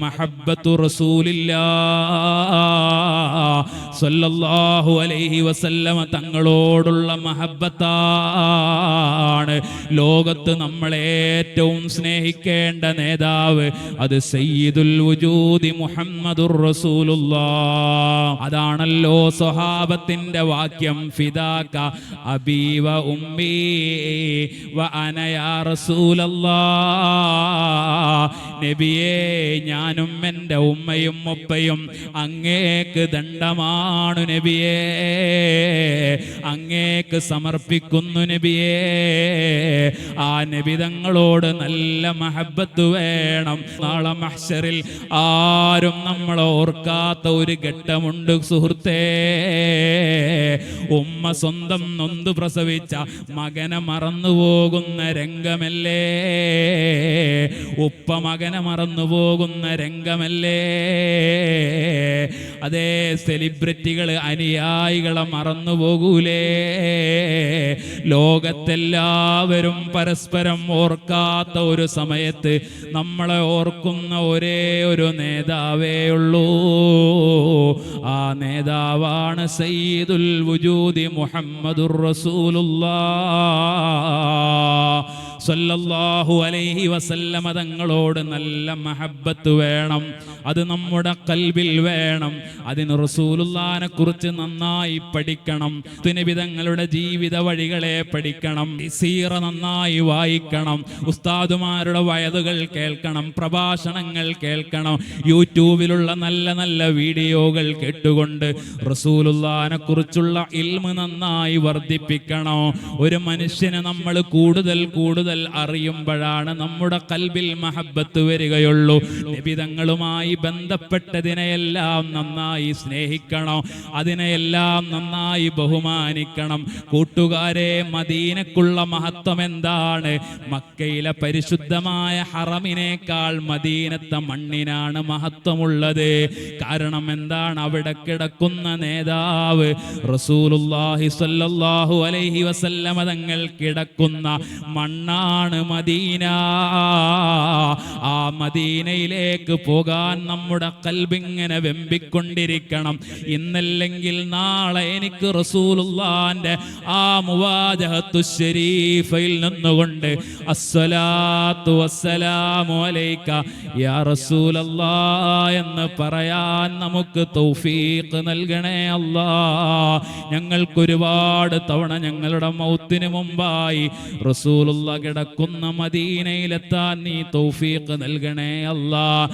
മഹബ്ബത്തു റസൂലില്ലാഹ് സ്വല്ലല്ലാഹു അലൈഹി വസല്ലമ തങ്ങളോടുള്ള മഹബ്ബത്താണ്. ലോകത്ത് നമ്മളെ ഏറ്റവും സ്നേഹിക്കേണ്ട നേതാവ് അത് സയ്യിദുൽ വജൂദി മുഹമ്മദുർ റസൂലുള്ളാഹ്. അതാണല്ലോ സ്വഹാബത്തിന്റെ വാക്യം, ഫിദാക അബീ വ ഉമ്മീ വ അന യാ റസൂലല്ലാഹ്. നബിയേ, ഞാനും എൻ്റെ ഉമ്മയും ഉപ്പയും അങ്ങേക്ക് ദണ്ഡമാണു നബിയേ, അങ്ങേക്ക് സമർപ്പിക്കുന്നു നബിയേ. ആ നബിതങ്ങളോട് നല്ല മഹബത്ത് വേണം. നാളെ മഹ്ശറിൽ ആരും നമ്മളെ ഓർക്കാത്ത ഒരു ഘട്ടമുണ്ട് സുഹൃത്തേ. ഉമ്മ സ്വന്തം നൊന്ത് പ്രസവിച്ച മകനെ മറന്നുപോകുന്ന രംഗമല്ലേ, ഉപ്പ മകനെ മറന്നുപോകുന്ന രംഗമല്ലേ. അതേ, സെലിബ്രിറ്റികൾ അനുയായികളെ മറന്നുപോകൂലേ. ലോകത്തെല്ലാവരും പരസ്പരം ഓർക്കാത്ത ഒരു സമയത്ത് നമ്മളെ ഓർക്കുന്ന ഒരേ ഒരു നേതാവേ ഉള്ളൂ. ആ നേതാവാണ് സയ്യിദുൽ വജൂദി മുഹമ്മദുർ റസൂലുള്ളാഹ് സ്വല്ലല്ലാഹു അലൈഹി വസല്ലമ തങ്ങളോട് നല്ല മഹബ്ബത്ത് വേണം. അത് നമ്മുടെ ഖൽബിൽ വേണം. അതിന് റസൂലുള്ളാഹിനെ കുറിച്ച് നന്നായി പഠിക്കണം. നബി തങ്ങളുടെ ജീവിത വഴികളെ പഠിക്കണം. സീറ നന്നായി വായിക്കണം. ഉസ്താദുമാരുടെ വയതുകൾ കേൾക്കണം, പ്രഭാഷണങ്ങൾ കേൾക്കണം. യൂട്യൂബിലുള്ള നല്ല നല്ല വീഡിയോകൾ കേട്ടുകൊണ്ട് റസൂലുള്ളാഹിനെ കുറിച്ചുള്ള ഇൽമ് നന്നായി വർദ്ധിപ്പിക്കണം. ഒരു മനുഷ്യനെ നമ്മൾ കൂടുതൽ അറിയുമ്പോഴാണ് നമ്മുടെ ഖൽബിൽ മഹബ്ബത്ത് വരികയുള്ളൂ. നബിതങ്ങളുമായി ബന്ധപ്പെട്ടതിനെയെല്ലാം നന്നായി സ്നേഹിക്കണം, അതിനെയെല്ലാം നന്നായി ബഹുമാനിക്കണം. കൂട്ടുകാരെ, മദീനക്കുള്ള മഹത്വം എന്താണ്? മക്കയിലെ പരിശുദ്ധമായ ഹറമിനേക്കാൾ മദീനത്തെ മണ്ണിനാണ് മഹത്വമുള്ളത്. കാരണം എന്താണ്? അവിടെ കിടക്കുന്ന നേതാവ് റസൂലുള്ളാഹി സ്വല്ലല്ലാഹു അലൈഹി വസല്ലമ തങ്ങൾ കിടക്കുന്ന മണ്ണാണ് മദീന. ആ മദീനയിലേക്ക് പോകാൻ നമ്മുടെ ഖൽബിങ്ങനെ വെമ്പിക്കൊണ്ടിരിക്കണം. ഇന്നല്ലെങ്കിൽ നാളെ എനിക്ക് റസൂലുള്ളാഹിന്റെ ആ മുവാജഹത്തു ശരീഫയിൽ നിന്നുകൊണ്ട് അസ്സലാത്തു വസ്സലാമു അലൈക യാ റസൂലല്ലാഹ് എന്ന് പറയാൻ നമുക്ക് തൗഫീഖ് നൽകണേ അല്ലാഹ്. ഞങ്ങൾക്കൊരുപാട് തവണ ഞങ്ങളുടെ മൗത്തിന് മുമ്പായി റസൂലുള്ള കിടക്കുന്ന മദീനയിലെത്താൻ നീ തൗഫീഖ് നൽകണേ അല്ലാഹ്.